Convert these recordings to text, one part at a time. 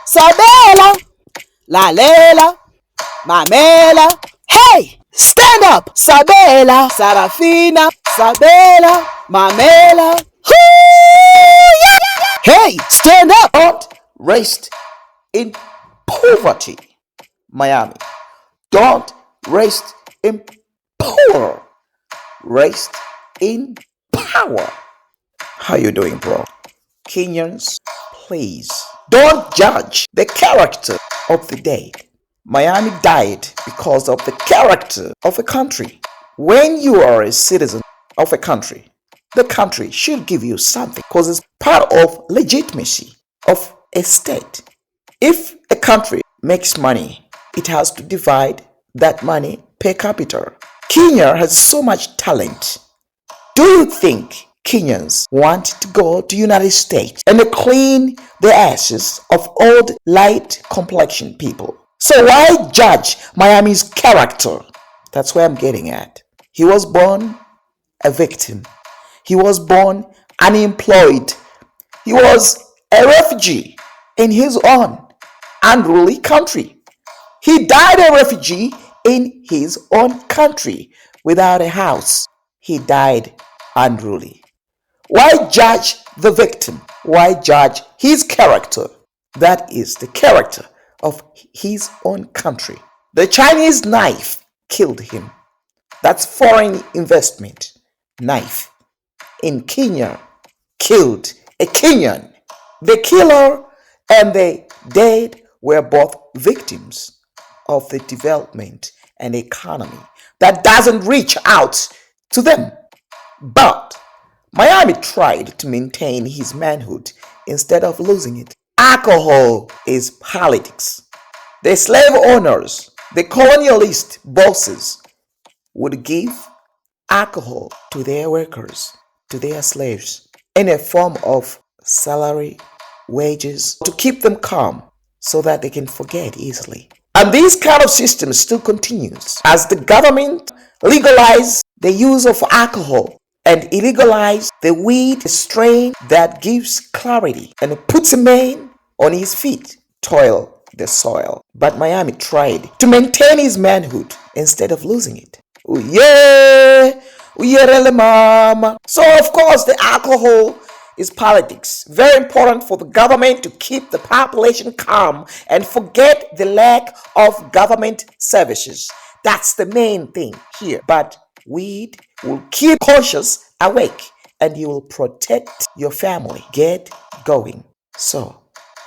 Sabela, Lalela, Mamela. Hey, stand up. Sabela, Sarafina, Sabela, Mamela. Hoo, yeah. Hey, stand up. Don't rest in poverty, Miami. Don't rest in poor. Rest in power. How you doing, bro? Kenyans, please don't judge the character of the dead. Miami died because of the character of a country. When you are a citizen of a country, the country should give you something because it's part of legitimacy of a state. If a country makes money, it has to divide that money per capita. Kenya has so much talent. Do you think Kenyans want to go to United States and clean the ashes of old light complexion people? So why judge Miami's character? That's where I'm getting at. He was born a victim. He was born unemployed. He was a refugee in his own unruly country. He died a refugee in his own country without a house. He died unruly. Why judge the victim? Why judge his character? That is the character of his own country. The Chinese knife killed him. That's foreign investment. Knife in Kenya killed a Kenyan. The killer and the dead were both victims of the development and economy that doesn't reach out to them. But Miami tried to maintain his manhood instead of losing it. Alcohol is politics. The slave owners, the colonialist bosses would give alcohol to their workers, to their slaves, in a form of salary, wages, to keep them calm so that they can forget easily. And this kind of system still continues as the government legalizes the use of alcohol and illegalize the weed strain that gives clarity and puts a man on his feet, toil the soil. But Miami tried to maintain his manhood instead of losing it. Oh yeah, oh yeah, mama. So of course the alcohol is politics. Very important for the government to keep the population calm and forget the lack of government services. That's the main thing here. But weed will keep conscious awake and you will protect your family. Get going. So,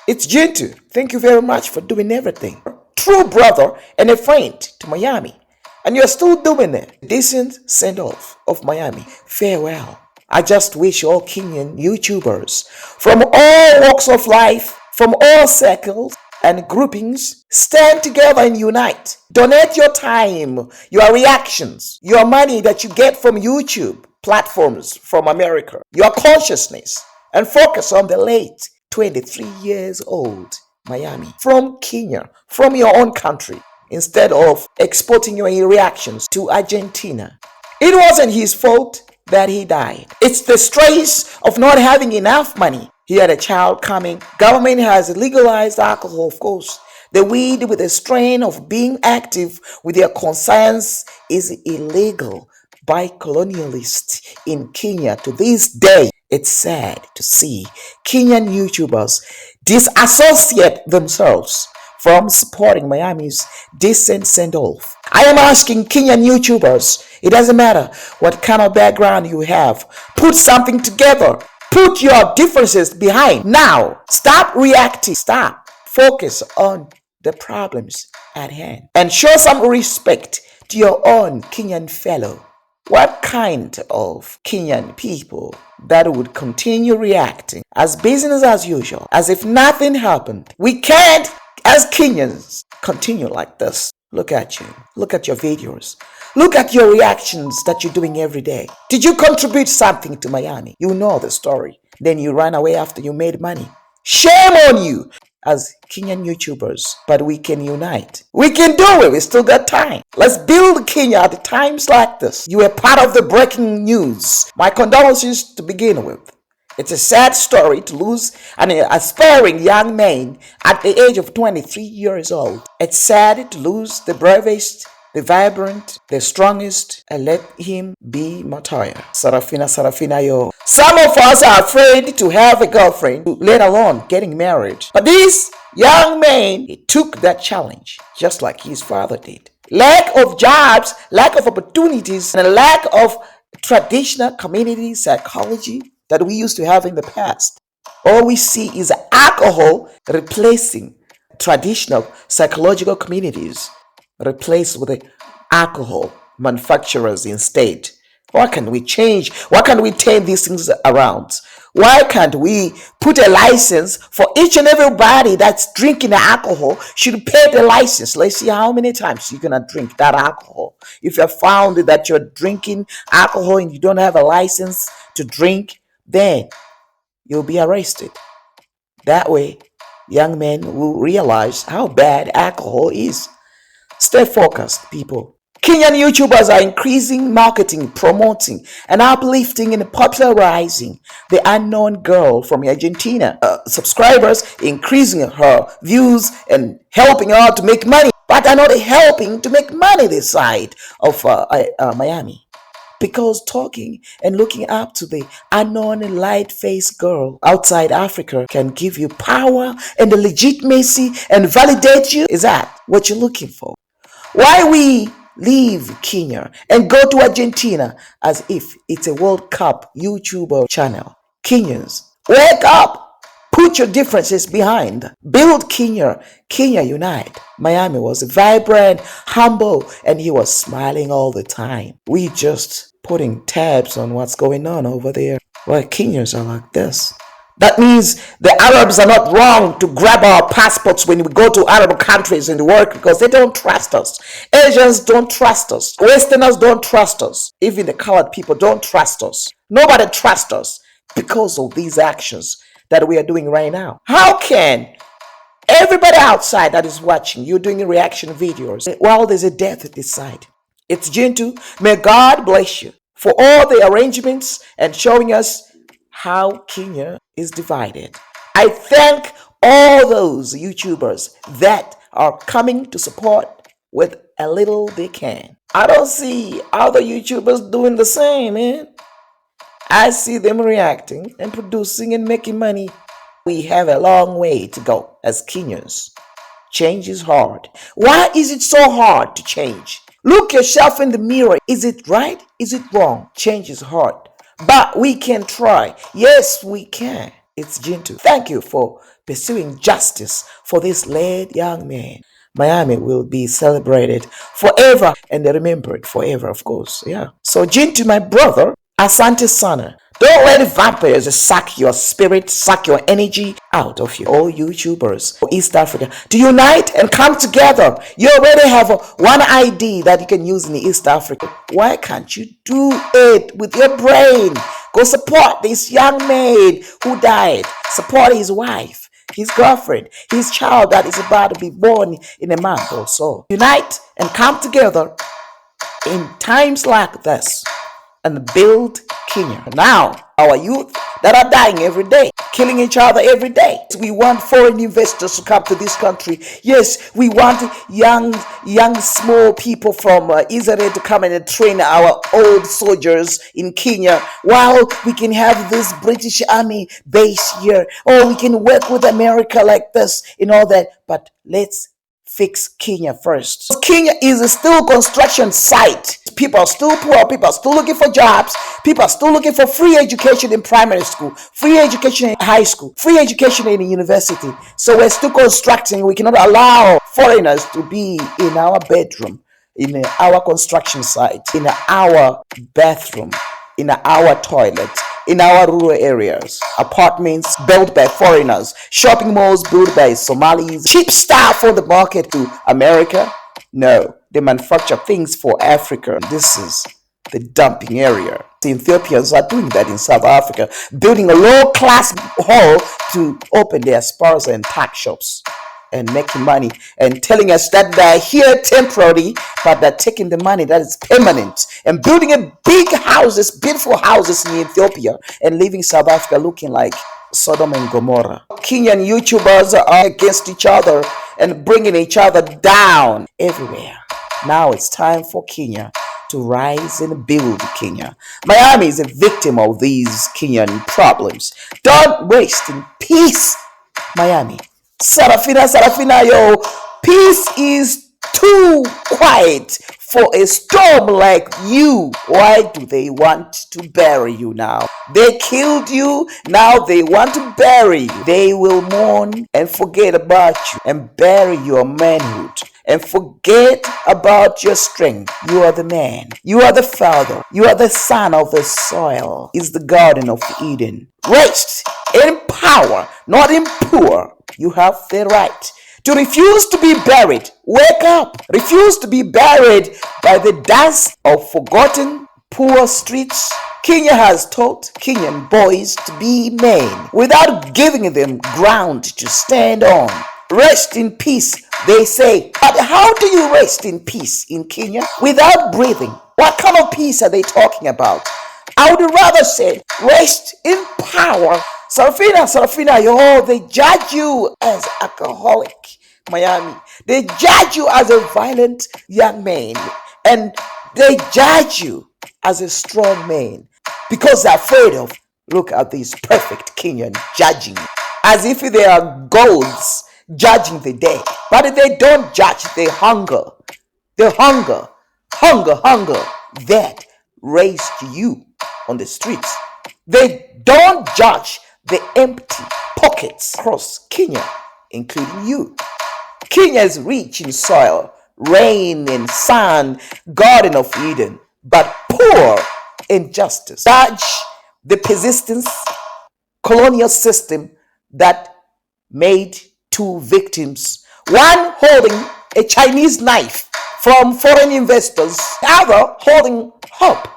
it's Gentle. Thank you very much for doing everything. True brother and a friend to Miami. And you're still doing it. Decent send-off of Miami. Farewell. I just wish all Kenyan YouTubers from all walks of life, from all circles and groupings, stand together and unite. Donate your time, your reactions, your money that you get from YouTube platforms from America, your consciousness, and focus on the late 23 years old Miami from Kenya, from your own country, instead of exporting your reactions to Argentina. It wasn't his fault that he died. It's the stress of not having enough money. He had a child coming. Government has legalized alcohol, of course. The weed with the strain of being active with their conscience is illegal by colonialists in Kenya to this day. It's sad to see Kenyan YouTubers disassociate themselves from supporting Miami's decent send-off. I am asking Kenyan YouTubers, it doesn't matter what kind of background you have, put something together. Put your differences behind. Now, stop reacting. Stop. Focus on the problems at hand. And show some respect to your own Kenyan fellow. What kind of Kenyan people that would continue reacting as business as usual, as if nothing happened? We can't, as Kenyans, continue like this. Look at you. Look at your videos. Look at your reactions that you're doing every day. Did you contribute something to Miami? You know the story. Then you ran away after you made money. Shame on you as Kenyan YouTubers. But we can unite. We can do it. We still got time. Let's build Kenya at times like this. You were part of the breaking news. My condolences to begin with. It's a sad story to lose an aspiring young man at the age of 23 years old. It's sad to lose the bravest, the vibrant, the strongest, and let him be Mataya. Sarafina, yo. Some of us are afraid to have a girlfriend, let alone getting married. But this young man, he took that challenge, just like his father did. Lack of jobs, lack of opportunities, and a lack of traditional community psychology that we used to have in the past. All we see is alcohol replacing traditional psychological communities, replaced with the alcohol manufacturers instead. What can we change? Why can't we turn these things around? Why can't we put a license for each and everybody that's drinking alcohol should pay the license? Let's see how many times you're going to drink that alcohol. If you're found that you're drinking alcohol and you don't have a license to drink, then you'll be arrested. That way, young men will realize how bad alcohol is. Stay focused, people. Kenyan YouTubers are increasing marketing, promoting, and uplifting and popularizing the unknown girl from Argentina. Subscribers increasing her views and helping her to make money, but are not helping to make money this side of Miami. Because talking and looking up to the unknown light-faced girl outside Africa can give you power and the legitimacy and validate you. Is that what you're looking for? Why we leave Kenya and go to Argentina as if it's a World Cup YouTuber channel? Kenyans, wake up! Put your differences behind. Build Kenya. Kenya unite. Miami was vibrant, humble, and he was smiling all the time. We just putting tabs on what's going on over there. Well, Kenyans are like this. That means the Arabs are not wrong to grab our passports when we go to Arab countries and work because they don't trust us. Asians don't trust us. Westerners don't trust us. Even the colored people don't trust us. Nobody trusts us because of these actions that we are doing right now. How can everybody outside that is watching you doing reaction videos while there's a death at this side? It's Jintu. May God bless you for all the arrangements and showing us how Kenya is divided. I thank all those YouTubers that are coming to support with a little they can. I don't see other YouTubers doing the same, man. I see them reacting and producing and making money. We have a long way to go as Kenyans. Change is hard. Why is it so hard to change? Look yourself in the mirror. Is it right? Is it wrong? Change is hard. But we can try. Yes, we can. It's Jintu. Thank you for pursuing justice for this late young man. Miami will be celebrated forever and remembered forever, of course. Yeah. So Jintu, my brother, Asante Sana. Don't let vampires suck your spirit, suck your energy out of you. All YouTubers for East Africa to unite and come together. You already have one ID that you can use in East Africa. Why can't you do it with your brain? Go support this young man who died. Support his wife, his girlfriend, his child that is about to be born in a month or so. Unite and come together in times like this and build Kenya. Now, our youth that are dying every day, killing each other every day. We want foreign investors to come to this country. Yes, we want young, small people from Israel to come and train our old soldiers in Kenya, while we can have this British Army base here, or we can work with America like this and all that. But let's fix Kenya first. Kenya is still a construction site. People are still poor. People are still looking for jobs. People are still looking for free education in primary school, free education in high school, free education in university. So we're still constructing. We cannot allow foreigners to be in our bedroom, in our construction site, in our bathroom, in our toilet, in our rural areas. Apartments built by foreigners, shopping malls built by Somalis, cheap stuff on the market to America. No, they manufacture things for Africa. This is the dumping area. The Ethiopians are doing that in South Africa, building a low-class hall to open their spars and tack shops. and making money and telling us that they're here temporarily, but they're taking the money that is permanent and building a big houses, beautiful houses in Ethiopia and leaving South Africa looking like Sodom and Gomorrah. Kenyan YouTubers are against each other and bringing each other down everywhere. Now it's time for Kenya to rise and build Kenya. Miami is a victim of these Kenyan problems. Don't waste in peace, Miami. Sarafina, yo. Peace is too quiet for a storm like you. Why do they want to bury you now? They killed you, now they want to bury you. They will mourn and forget about you and bury your manhood and forget about your strength. You are the man. You are the father. You are the son of the soil. Is the Garden of Eden. Raised in power, not in poor. You have the right to refuse to be buried. Wake up. Refuse to be buried by the dust of forgotten poor streets. Kenya has taught Kenyan boys to be men without giving them ground to stand on. Rest in peace, they say. But how do you rest in peace in Kenya without breathing? What kind of peace are they talking about? I would rather say rest in power. Sarafina, yo, they judge you as alcoholic, Miami. They judge you as a violent young man. And they judge you as a strong man because they're afraid of, look at these perfect Kenyan judging as if they are gods judging the dead. But they don't judge the hunger that raised you on the streets. They don't judge the empty pockets across Kenya, including you. Kenya is rich in soil, rain and sun, Garden of Eden, but poor in justice. Judge the persistence colonial system that made two victims, one holding a Chinese knife from foreign investors, the other holding hope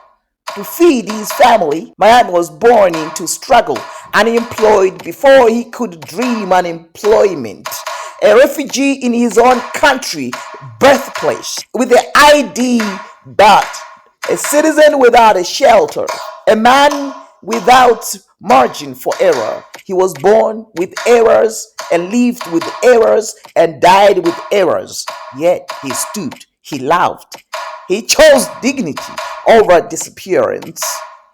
to feed his family. Mayani was born into struggle, unemployed before he could dream unemployment. A refugee in his own country, birthplace, with the ID, but a citizen without a shelter, a man without margin for error. He was born with errors and lived with errors and died with errors. Yet he stood, he loved, he chose dignity over disappearance.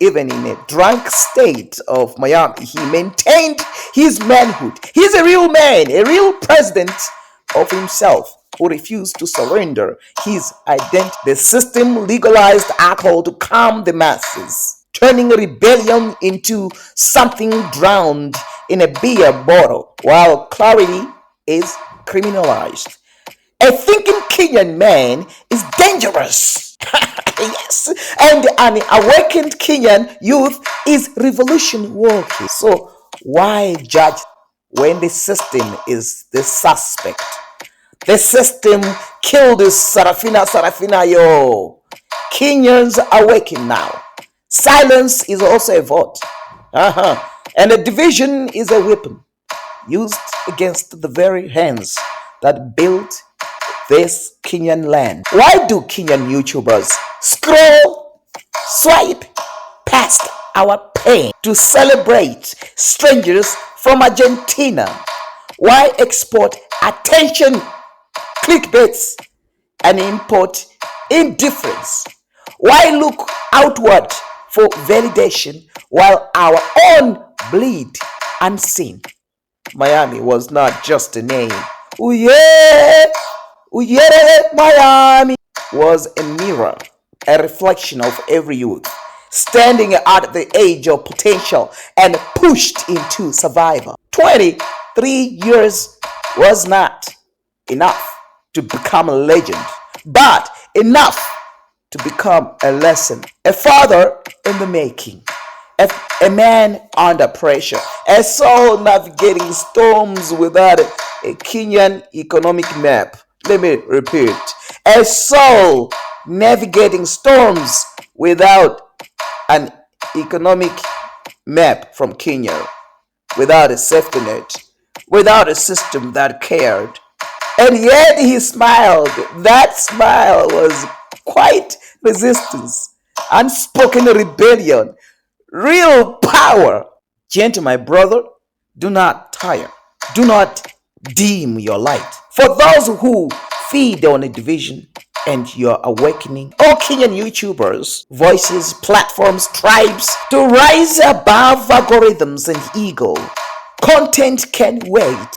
Even in a drunk state of Miami, he maintained his manhood. He's a real man, a real president of himself who refused to surrender his identity. The system legalized alcohol to calm the masses, turning rebellion into something drowned in a beer bottle, while clarity is criminalized. A thinking Kenyan man is dangerous. Yes. And an awakened Kenyan youth is revolution walking. So why judge when the system is the suspect? The system killed Sarafina, yo. Kenyans awaken now. Silence is also a vote. And a division is a weapon used against the very hands that built this Kenyan land. Why do Kenyan YouTubers swipe past our pain to celebrate strangers from Argentina? Why export attention, clickbaits, and import indifference? Why look outward for validation while our own bleed unseen? Miami was not just a name. Ooh yeah, Miami was a mirror, a reflection of every youth standing at the age of potential and pushed into survival. 23 years was not enough to become a legend, but enough to become a lesson. A father in the making, a man under pressure, a soul navigating storms without a Kenyan economic map. Let me repeat. A soul navigating storms without an economic map from Kenya, without a safety net, without a system that cared. And yet he smiled. That smile was quite resistance, unspoken rebellion, real power. Gentle, my brother, do not tire. Do not dim your light. For those who feed on a division and your awakening, all Kenyan YouTubers, voices, platforms, tribes, to rise above algorithms and ego. Content can wait.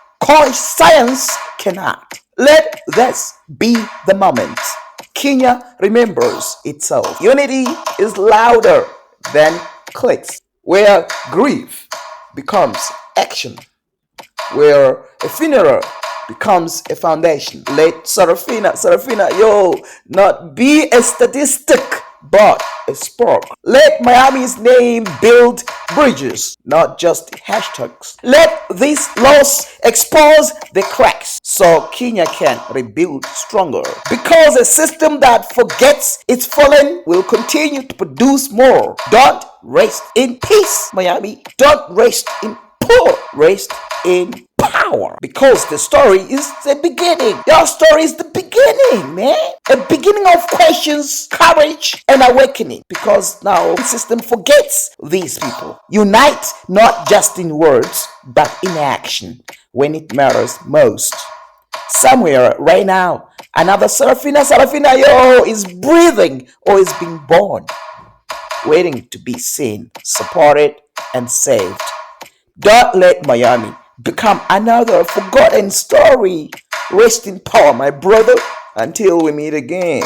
Science cannot. Let this be the moment. Kenya remembers itself. Unity is louder than clicks. Where grief becomes action, where a funeral becomes a foundation. Let Serafina, yo, not be a statistic, but a spark. Let Miami's name build bridges, not just hashtags. Let this loss expose the cracks so Kenya can rebuild stronger. Because a system that forgets it's fallen will continue to produce more. Don't rest in peace, Miami. Don't rest in poor. Rest in power, because the story is the beginning. Your story is the beginning, man. A beginning of questions, courage, and awakening. Because now the system forgets these people. Unite not just in words, but in action when it matters most. Somewhere right now, another Serafina, yo, is breathing or is being born, waiting to be seen, supported, and saved. Don't let Miami become another forgotten story. Rest in power, my brother, until we meet again.